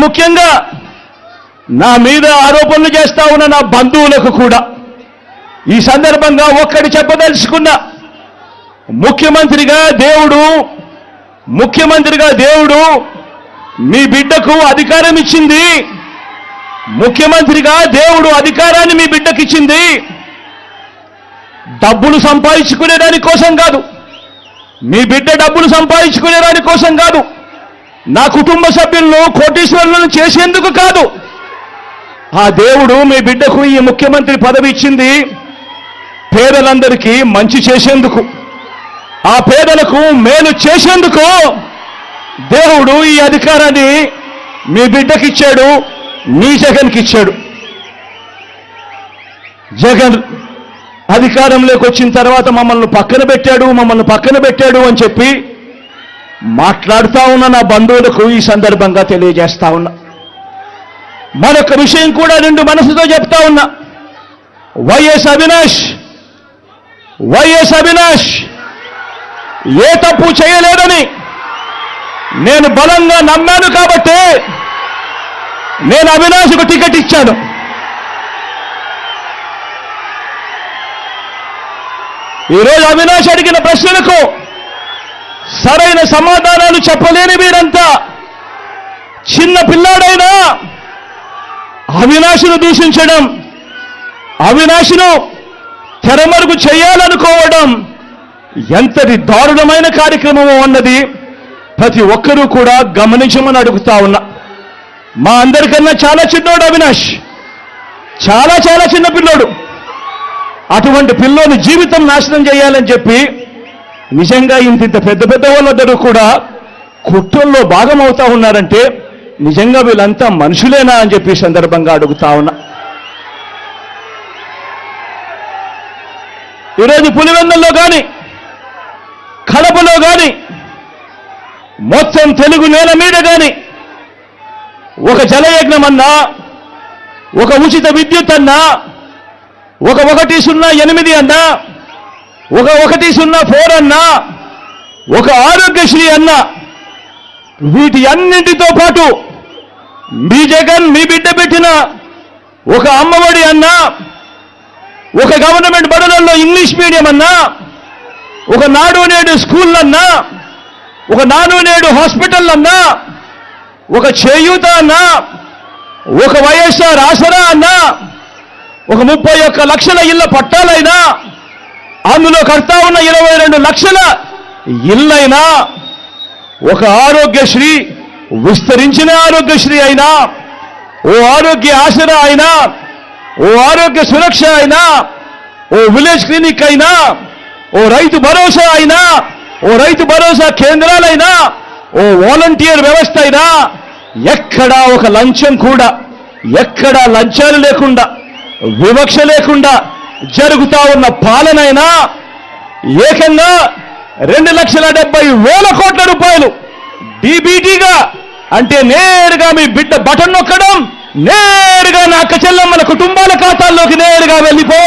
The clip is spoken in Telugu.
ముఖ్యంగా నా మీద ఆరోపణలు చేస్తా ఉన్న నా బంధువులకు కూడా ఈ సందర్భంగా ఒక్కటి చెప్పదలుచుకున్నా. ముఖ్యమంత్రిగా దేవుడు మీ బిడ్డకు అధికారం ఇచ్చింది. ముఖ్యమంత్రిగా దేవుడు అధికారాన్ని మీ బిడ్డకి ఇచ్చింది డబ్బులు సంపాదించుకునే దాని కోసం కాదు. మీ బిడ్డ డబ్బులు సంపాదించుకునే దాని కోసం కాదు. నా కుటుంబ సభ్యులను కోటీశ్వరులను చేసేందుకు కాదు. ఆ దేవుడు మీ బిడ్డకు ఈ ముఖ్యమంత్రి పదవి ఇచ్చింది పేదలందరికీ మంచి చేసేందుకు, ఆ పేదలకు మేలు చేసేందుకు దేవుడు ఈ అధికారాన్ని మీ బిడ్డకిచ్చాడు, మీ జగన్కి ఇచ్చాడు. జగన్ అధికారంలోకి వచ్చిన తర్వాత మమ్మల్ని పక్కన పెట్టాడు అని చెప్పి మాట్లాడుతూ ఉన్న నా బంధువులకు ఈ సందర్భంగా తెలియజేస్తా ఉన్నా. మరొక విషయం కూడా నిండు మనసుతో చెప్తా ఉన్నా. వైఎస్ అవినాష్ ఏ తప్పు చేయలేదని నేను బలంగా నమ్మాను కాబట్టి నేను అవినాష్కు టికెట్ ఇచ్చాను. ఈరోజు అవినాష్ అడిగిన ప్రశ్నలకు సరైన సమాధానాలు చెప్పలేని వీరంతా చిన్న పిల్లాడైనా అవినాష్ను దూషించడం, అవినాష్ను తెరమరుగు చేయాలనుకోవడం ఎంతటి దారుణమైన కార్యక్రమం అన్నది ప్రతి ఒక్కరూ కూడా గమనించమని అడుగుతా ఉన్నా. మా అందరికన్నా చాలా చిన్నోడు అవినాష్, చాలా చిన్న పిల్లోడు. అటువంటి పిల్లోని జీవితం నాశనం చేయాలని చెప్పి నిజంగా ఇంత పెద్ద వాళ్ళందరూ కూడా కుట్రల్లో భాగం అవుతా ఉన్నారంటే నిజంగా వీళ్ళంతా మనుషులేనా అని చెప్పి సందర్భంగా అడుగుతా ఉన్నా. ఈరోజు పులివెందుల్లో కానీ కడపలో కానీ మొత్తం తెలుగు నేల మీద కానీ ఒక జలయజ్ఞం అన్నా, ఒక ఉచిత విద్యుత్ అన్నా, ఒక 108 అన్నా, ఒక 104 అన్నా, ఒక ఆరోగ్యశ్రీ అన్నా, వీటి అన్నింటితో పాటు మీ జగన్ మీ బిడ్డ పెట్టిన ఒక అమ్మఒడి అన్నా, ఒక గవర్నమెంట్ బడులలో ఇంగ్లీష్ మీడియం అన్నా, ఒక నాడు నేడు స్కూల్ అన్నా, ఒక నాడు నేడు హాస్పిటల్ అన్నా, ఒక చేయూత అన్నా, ఒక వైఎస్ఆర్ ఆసరా అన్నా, ఒక 31 లక్షల ఇళ్ల పట్టాలైనా, అందులో కడతా ఉన్న 22 లక్షల ఇళ్ళైనా, ఒక ఆరోగ్యశ్రీ విస్తరించిన ఆరోగ్యశ్రీ అయినా, ఓ ఆరోగ్య ఆసరా అయినా, ఓ ఆరోగ్య సురక్ష అయినా, ఓ విలేజ్ క్లినిక్ అయినా, ఓ రైతు భరోసా అయినా, ఓ రైతు భరోసా కేంద్రాలైనా, ఓ వాలంటీర్ వ్యవస్థ అయినా, ఎక్కడా ఒక లంచం కూడా, ఎక్కడా లంచాలు లేకుండా, వివక్ష లేకుండా జరుగుతా ఉన్న పాలనైనా ఏకంగా 2,70,000 కోట్ల రూపాయలు డీబీటీగా, అంటే నేరుగా మీ బిడ్డ బటన్ నొక్కడం, నేరుగా నా అక్క చెల్లెమ్మల కుటుంబాల ఖాతాల్లోకి నేరుగా వెళ్ళిపో